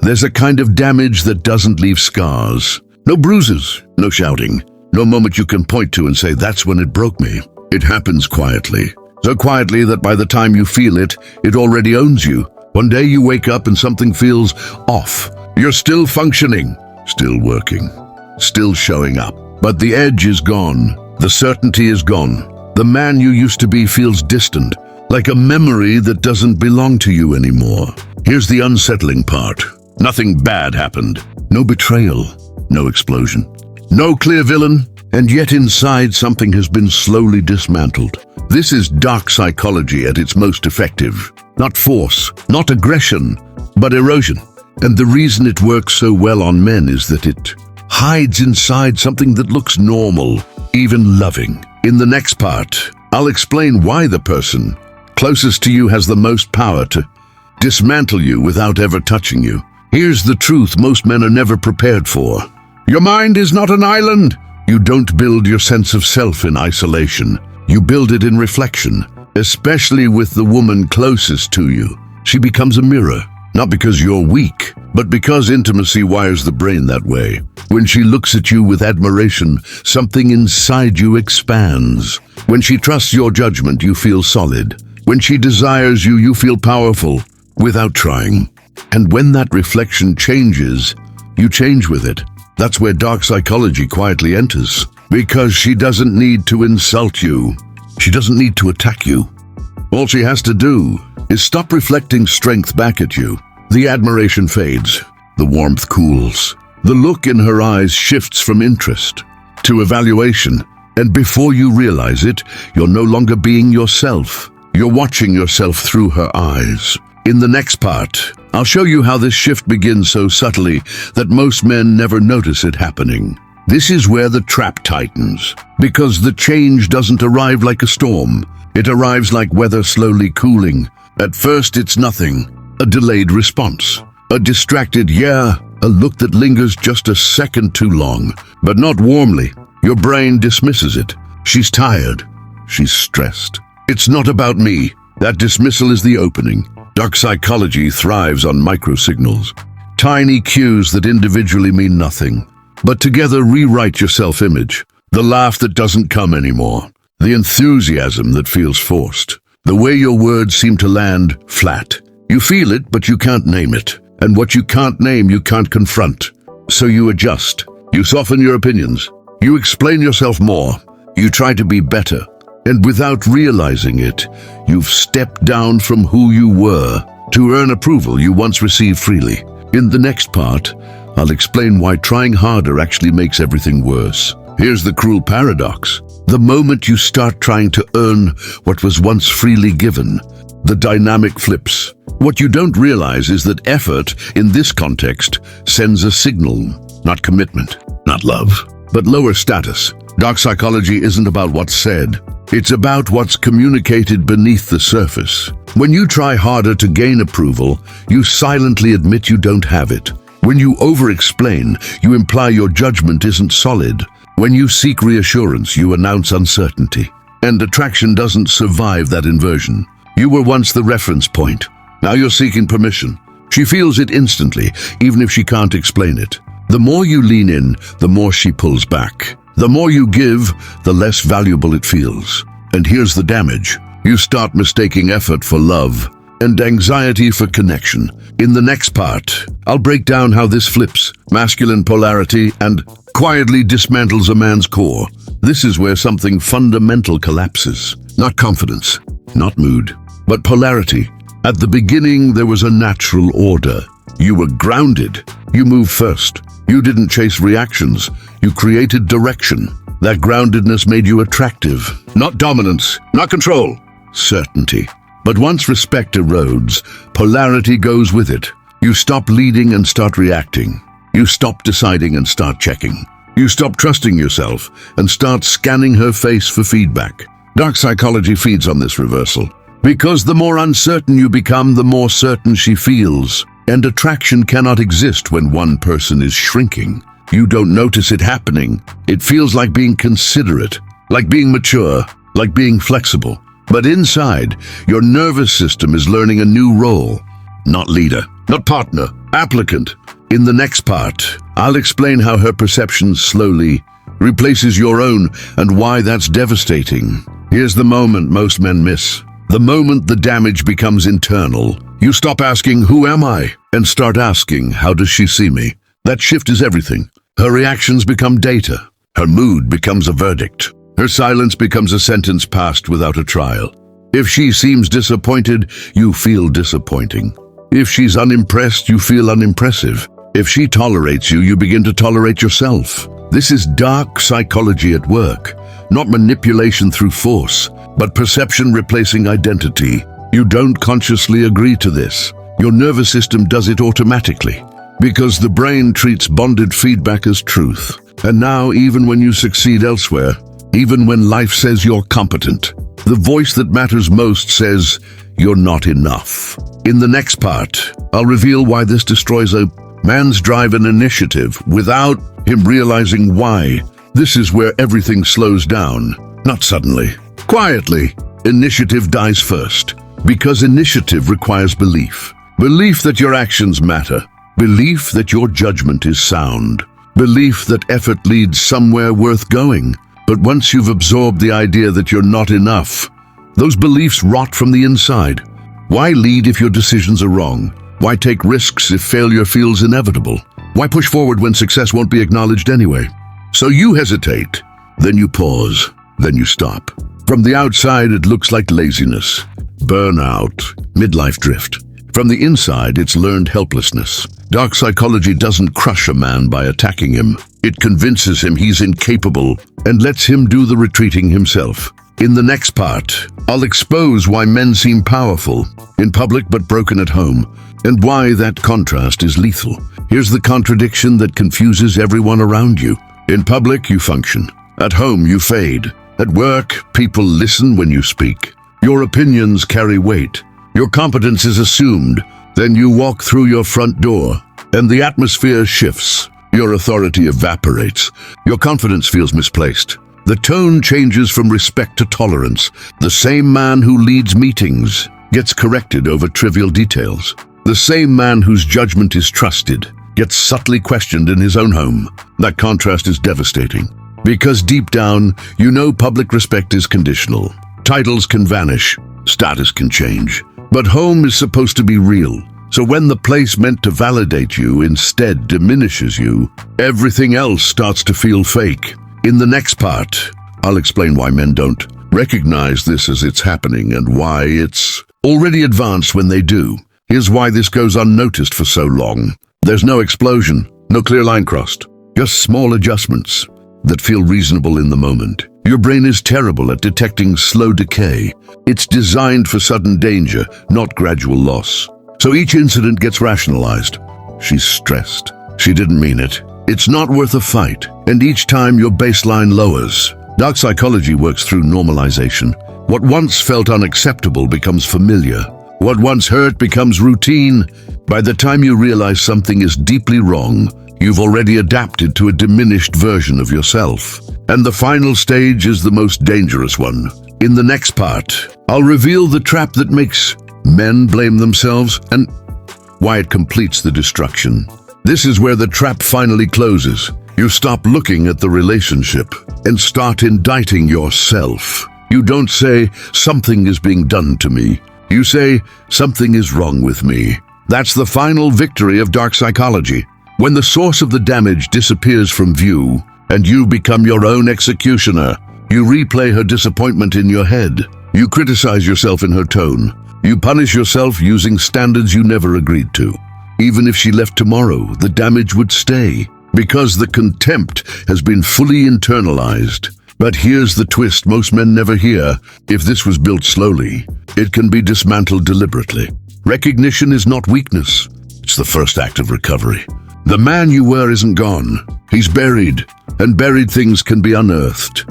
There's a kind of damage that doesn't leave scars. No bruises, no shouting, no moment you can point to and say, that's when it broke me. It happens quietly. So quietly that by the time you feel it, it already owns you. One day you wake up and something feels off. You're still functioning, still working, still showing up. But the edge is gone. The certainty is gone. The man you used to be feels distant, like a memory that doesn't belong to you anymore. Here's the unsettling part. Nothing bad happened. No betrayal, no explosion, no clear villain, and yet inside something has been slowly dismantled. This is dark psychology at its most effective. Not force, not aggression, but erosion. And the reason it works so well on men is that it hides inside something that looks normal, even loving. In the next part, I'll explain why the person closest to you has the most power to dismantle you without ever touching you. Here's the truth most men are never prepared for. Your mind is not an island. You don't build your sense of self in isolation. You build it in reflection, especially with the woman closest to you. She becomes a mirror, not because you're weak, but because intimacy wires the brain that way. When she looks at you with admiration, something inside you expands. When she trusts your judgment, you feel solid. When she desires you, you feel powerful without trying. And when that reflection changes, you change with it. That's where dark psychology quietly enters. Because she doesn't need to insult you. She doesn't need to attack you. All she has to do is stop reflecting strength back at you. The admiration fades. The warmth cools. The look in her eyes shifts from interest to evaluation. And before you realize it, you're no longer being yourself. You're watching yourself through her eyes. In the next part, I'll show you how this shift begins so subtly that most men never notice it happening. This is where the trap tightens, because the change doesn't arrive like a storm. It arrives like weather slowly cooling. At first, it's nothing. A delayed response. A distracted yeah. A look that lingers just a second too long, but not warmly. Your brain dismisses it. She's tired. She's stressed. It's not about me. That dismissal is the opening. Dark psychology thrives on micro-signals. Tiny cues that individually mean nothing, but together rewrite your self-image. The laugh that doesn't come anymore. The enthusiasm that feels forced. The way your words seem to land flat. You feel it, but you can't name it. And what you can't name, you can't confront. So you adjust. You soften your opinions. You explain yourself more. You try to be better. And without realizing it, you've stepped down from who you were to earn approval you once received freely. In the next part, I'll explain why trying harder actually makes everything worse. Here's the cruel paradox. The moment you start trying to earn what was once freely given, the dynamic flips. What you don't realize is that effort, in this context, sends a signal, not commitment, not love, but lower status. Dark psychology isn't about what's said. It's about what's communicated beneath the surface. When you try harder to gain approval, you silently admit you don't have it. When you over-explain, you imply your judgment isn't solid. When you seek reassurance, you announce uncertainty. And attraction doesn't survive that inversion. You were once the reference point. Now you're seeking permission. She feels it instantly, even if she can't explain it. The more you lean in, the more she pulls back. The more you give, the less valuable it feels. And here's the damage. You start mistaking effort for love and anxiety for connection. In the next part, I'll break down how this flips masculine polarity and quietly dismantles a man's core. This is where something fundamental collapses. Not confidence, not mood, but polarity. At the beginning, there was a natural order. You were grounded. You moved first. You didn't chase reactions. You created direction. That groundedness made you attractive. Not dominance, not control, certainty. But once respect erodes, polarity goes with it. You stop leading and start reacting. You stop deciding and start checking. You stop trusting yourself and start scanning her face for feedback. Dark psychology feeds on this reversal. Because the more uncertain you become, the more certain she feels. And attraction cannot exist when one person is shrinking. You don't notice it happening. It feels like being considerate, like being mature, like being flexible. But inside, your nervous system is learning a new role. Not leader, not partner, Applicant, in the next part, I'll explain how her perception slowly replaces your own and why that's devastating. Here's the moment most men miss. The moment the damage becomes internal. You stop asking, "Who am I?" and start asking, "How does she see me?" That shift is everything. Her reactions become data. Her mood becomes a verdict. Her silence becomes a sentence passed without a trial. If she seems disappointed, you feel disappointing. If she's unimpressed, you feel unimpressive. If she tolerates you, you begin to tolerate yourself. This is dark psychology at work, not manipulation through force, but perception replacing identity. You don't consciously agree to this. Your nervous system does it automatically, because the brain treats bonded feedback as truth. And now, even when you succeed elsewhere, even when life says you're competent, the voice that matters most says you're not enough. In the next part, I'll reveal why this destroys a man's drive and initiative without him realizing why. This is where everything slows down, not suddenly. Quietly, initiative dies first, because initiative requires belief. Belief that your actions matter. Belief that your judgment is sound. Belief that effort leads somewhere worth going. But once you've absorbed the idea that you're not enough, those beliefs rot from the inside. Why lead if your decisions are wrong? Why take risks if failure feels inevitable? Why push forward when success won't be acknowledged anyway? So you hesitate, then you pause, then you stop. From the outside, it looks like laziness, burnout, midlife drift. From the inside, it's learned helplessness. Dark psychology doesn't crush a man by attacking him. It convinces him he's incapable and lets him do the retreating himself. In the next part, I'll expose why men seem powerful in public but broken at home, and why that contrast is lethal. Here's the contradiction that confuses everyone around you. In public, you function. At home, you fade. At work, people listen when you speak. Your opinions carry weight. Your competence is assumed. Then you walk through your front door, and the atmosphere shifts. Your authority evaporates. Your confidence feels misplaced. The tone changes from respect to tolerance. The same man who leads meetings gets corrected over trivial details. The same man whose judgment is trusted gets subtly questioned in his own home. That contrast is devastating. Because deep down, you know public respect is conditional. Titles can vanish. Status can change. But home is supposed to be real. So when the place meant to validate you instead diminishes you, everything else starts to feel fake. In the next part, I'll explain why men don't recognize this as it's happening and why it's already advanced when they do. Here's why this goes unnoticed for so long. There's no explosion, no clear line crossed, just small adjustments that feel reasonable in the moment. Your brain is terrible at detecting slow decay. It's designed for sudden danger, not gradual loss. So each incident gets rationalized. She's stressed. She didn't mean it. It's not worth a fight. And each time your baseline lowers. Dark psychology works through normalization. What once felt unacceptable becomes familiar. What once hurt becomes routine. By the time you realize something is deeply wrong, you've already adapted to a diminished version of yourself. And the final stage is the most dangerous one. In the next part, I'll reveal the trap that makes men blame themselves and why it completes the destruction. This is where the trap finally closes. You stop looking at the relationship and start indicting yourself. You don't say, "Something is being done to me." You say, "Something is wrong with me." That's the final victory of dark psychology. When the source of the damage disappears from view and you become your own executioner, you replay her disappointment in your head. You criticize yourself in her tone. You punish yourself using standards you never agreed to. Even if she left tomorrow, the damage would stay, because the contempt has been fully internalized. But here's the twist most men never hear. If this was built slowly, it can be dismantled deliberately. Recognition is not weakness. It's the first act of recovery. The man you were isn't gone. He's buried, and buried things can be unearthed.